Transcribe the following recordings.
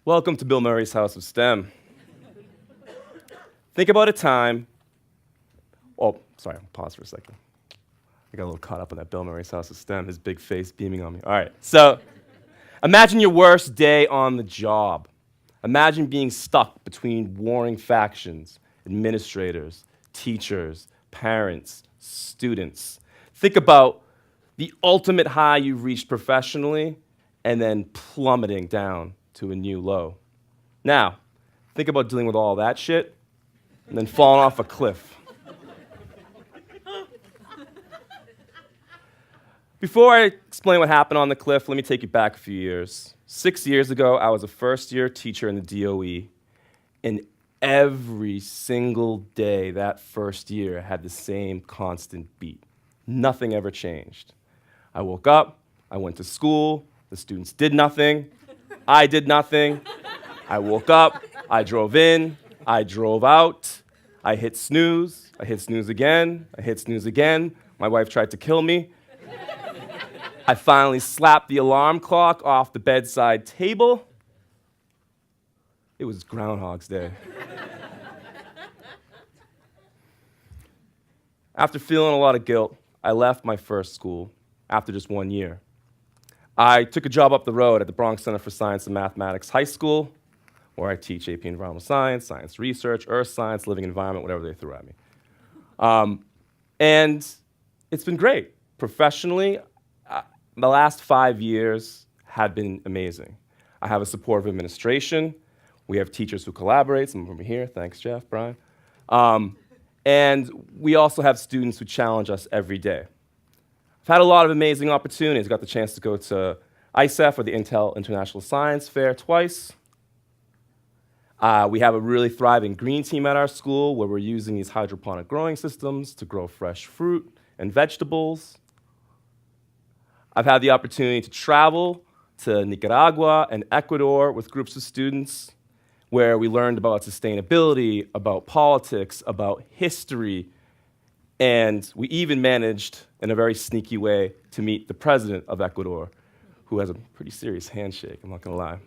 Welcome to Bill Murray's House of STEM. Think about a time. Oh, sorry, I'll pause for a second. I got a little caught up in that Bill Murray's House of STEM, his big face beaming on me. All right, so imagine your worst day on the job. Imagine being stuck between warring factions, administrators, teachers, parents, students. Think about the ultimate high you've reached professionally and then plummeting down to a new low. Now, think about dealing with all that shit and then falling off a cliff. Before I explain what happened on the cliff, let me take you back a few years. 6 years ago, I was a first-year teacher in the DOE, and every single day that first year had the same constant beat. Nothing ever changed. I woke up, I went to school, the students did nothing, I did nothing. I woke up, I drove in, I drove out, I hit snooze again, I hit snooze again. My wife tried to kill me. I finally slapped the alarm clock off the bedside table. It was Groundhog's Day. After feeling a lot of guilt, I left my first school after just 1 year. I took a job up the road at the Bronx Center for Science and Mathematics High School, where I teach AP Environmental Science, Science Research, Earth Science, Living Environment, whatever they threw at me. And it's been great. Professionally, the last 5 years have been amazing. I have a supportive administration. We have teachers who collaborate, some of them are here. Thanks, Jeff, Brian. And we also have students who challenge us every day. I've had a lot of amazing opportunities. Got the chance to go to ISEF, or the Intel International Science Fair, twice. We have a really thriving green team at our school where we're using these hydroponic growing systems to grow fresh fruit and vegetables. I've had the opportunity to travel to Nicaragua and Ecuador with groups of students where we learned about sustainability, about politics, about history, and we even managed, in a very sneaky way, to meet the president of Ecuador, who has a pretty serious handshake, I'm not gonna lie.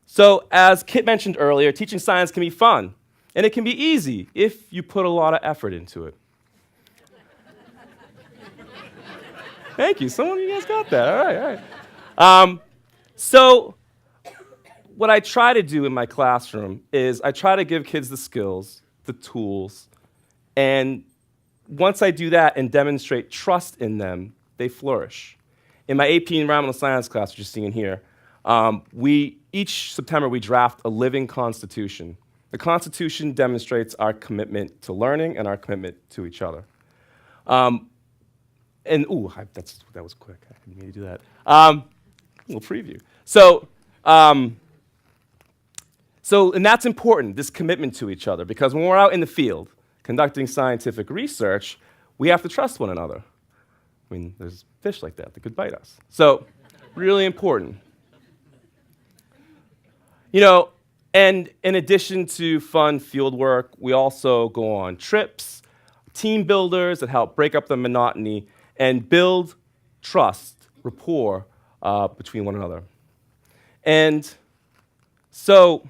So, as Kit mentioned earlier, teaching science can be fun, and it can be easy if you put a lot of effort into it. Thank you, some of you guys got that, all right. So, what I try to do in my classroom is I try to give kids the skills, the tools, and once I do that and demonstrate trust in them, they flourish. In my AP Environmental Science class, which you're seeing here, each September we draft a living constitution. The Constitution demonstrates our commitment to learning and our commitment to each other. That was quick. I didn't mean to do that. Little preview. And that's important, this commitment to each other, because when we're out in the field conducting scientific research, we have to trust one another. I mean, there's fish like that could bite us. So, really important. You know, and in addition to fun field work, we also go on trips, team builders that help break up the monotony and build trust, rapport between one another. And so,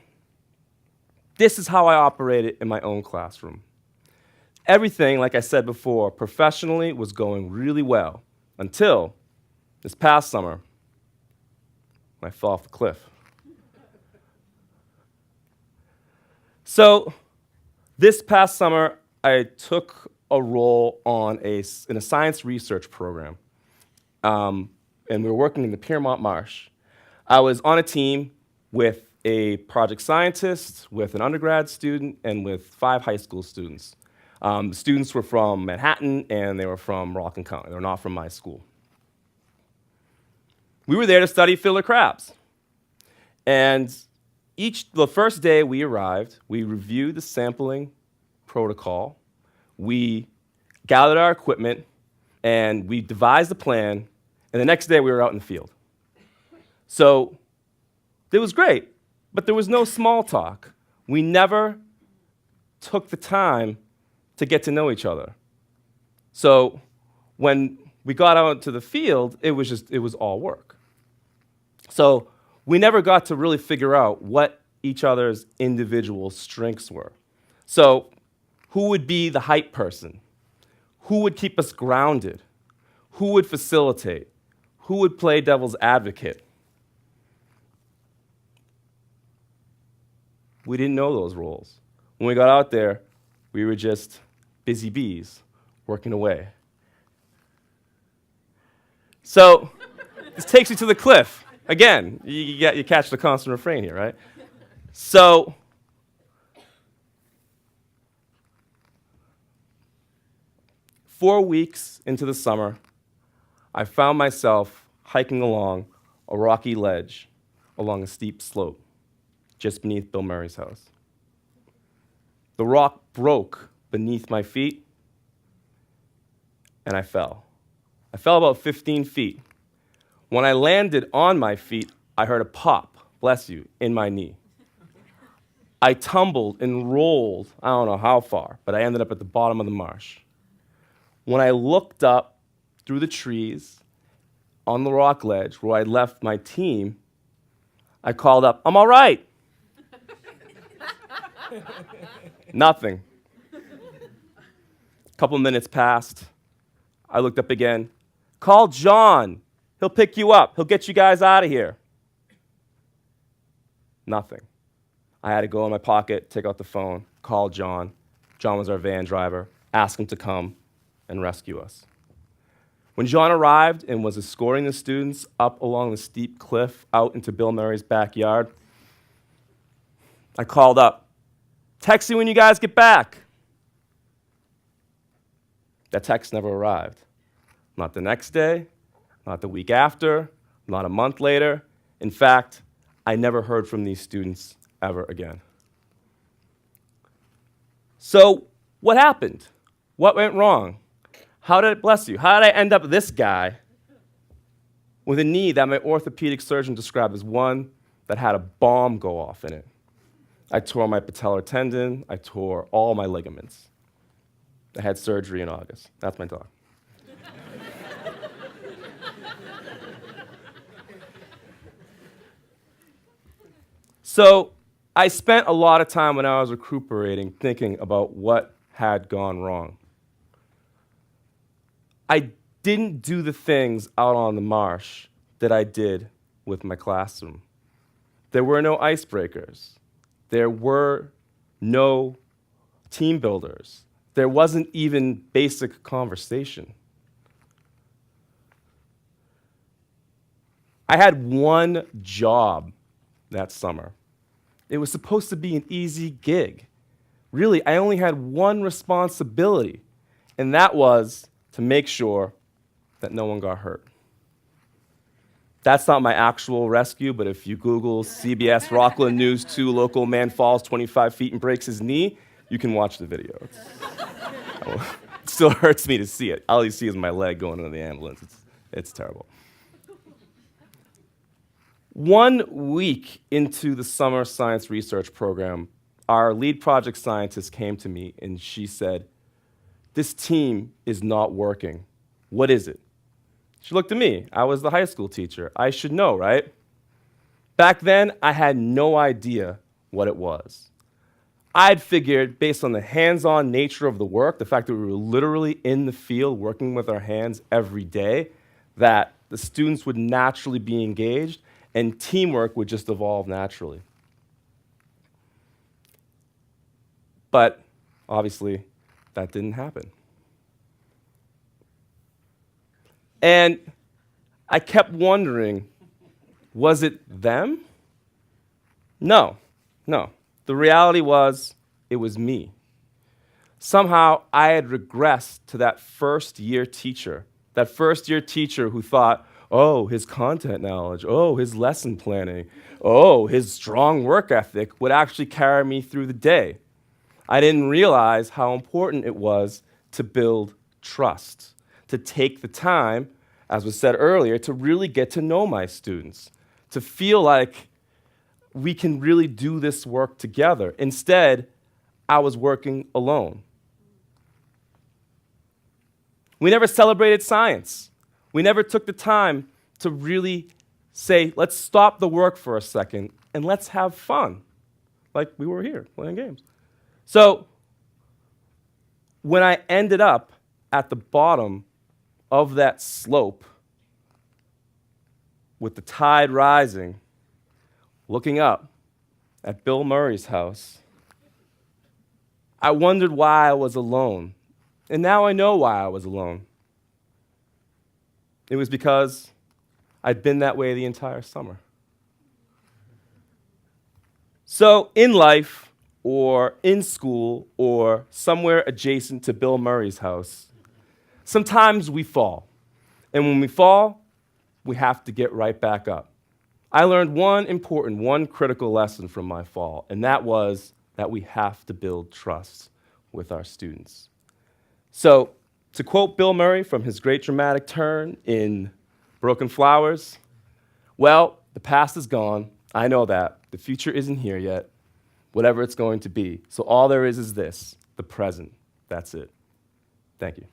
this is how I operate it in my own classroom. Everything, like I said before, professionally was going really well until this past summer when I fell off the cliff. So, this past summer, I took a role in a science research program, and we were working in the Piermont Marsh. I was on a team with a project scientist, with an undergrad student, and with 5 high school students. The students were from Manhattan, and they were from Rockland County. They were not from my school. We were there to study fiddler crabs. And the first day we arrived, we reviewed the sampling protocol, we gathered our equipment, and we devised a plan, and the next day we were out in the field. So it was great, but there was no small talk. We never took the time to get to know each other. So when we got out into the field, it was all work. So we never got to really figure out what each other's individual strengths were. So, who would be the hype person? Who would keep us grounded? Who would facilitate? Who would play devil's advocate? We didn't know those roles. When we got out there, we were just busy bees working away. So, this takes you to the cliff. Again, you catch the constant refrain here, right? So, four weeks into the summer, I found myself hiking along a rocky ledge along a steep slope just beneath Bill Murray's house. The rock broke beneath my feet, and I fell. I fell about 15 feet. When I landed on my feet, I heard a pop, bless you, in my knee. I tumbled and rolled, I don't know how far, but I ended up at the bottom of the marsh. When I looked up through the trees on the rock ledge where I left my team, I called up, "I'm all right." Nothing. A couple minutes passed. I looked up again. "Call John. He'll pick you up. He'll get you guys out of here." Nothing. I had to go in my pocket, take out the phone, call John. John was our van driver. Ask him to come and rescue us. When John arrived and was escorting the students up along the steep cliff out into Bill Murray's backyard, I called up, "Text you when you guys get back." That text never arrived. Not the next day, not the week after, not a month later. In fact, I never heard from these students ever again. So, what happened? What went wrong? How did it, bless you, how did I end up this guy with a knee that my orthopedic surgeon described as one that had a bomb go off in it? I tore my patellar tendon, I tore all my ligaments. I had surgery in August. That's my dog. So I spent a lot of time when I was recuperating thinking about what had gone wrong. I didn't do the things out on the marsh that I did with my classroom. There were no icebreakers. There were no team builders. There wasn't even basic conversation. I had one job that summer. It was supposed to be an easy gig. Really, I only had one responsibility, and that was to make sure that no one got hurt. That's not my actual rescue, but if you Google CBS Rockland News 2 local man falls 25 feet and breaks his knee, you can watch the video. It still hurts me to see it. All you see is my leg going into the ambulance. It's terrible. 1 week into the summer science research program, our lead project scientist came to me and she said, "This team is not working. What is it?" She looked at me. I was the high school teacher. I should know, right? Back then, I had no idea what it was. I'd figured, based on the hands-on nature of the work, the fact that we were literally in the field working with our hands every day, that the students would naturally be engaged and teamwork would just evolve naturally. But obviously, that didn't happen. And I kept wondering, was it them? No. The reality was, it was me. Somehow, I had regressed to that first-year teacher who thought, oh, his content knowledge, oh, his lesson planning, oh, his strong work ethic would actually carry me through the day. I didn't realize how important it was to build trust, to take the time, as was said earlier, to really get to know my students, to feel like we can really do this work together. Instead, I was working alone. We never celebrated science. We never took the time to really say, let's stop the work for a second and let's have fun, like we were here playing games. So when I ended up at the bottom of that slope with the tide rising, looking up at Bill Murray's house, I wondered why I was alone. And now I know why I was alone. It was because I'd been that way the entire summer. So in life, or in school, or somewhere adjacent to Bill Murray's house, sometimes we fall. And when we fall, we have to get right back up. I learned one critical lesson from my fall, and that was that we have to build trust with our students. So, to quote Bill Murray from his great dramatic turn in Broken Flowers, well, the past is gone. I know that. The future isn't here yet, whatever it's going to be. So all there is this, the present. That's it. Thank you.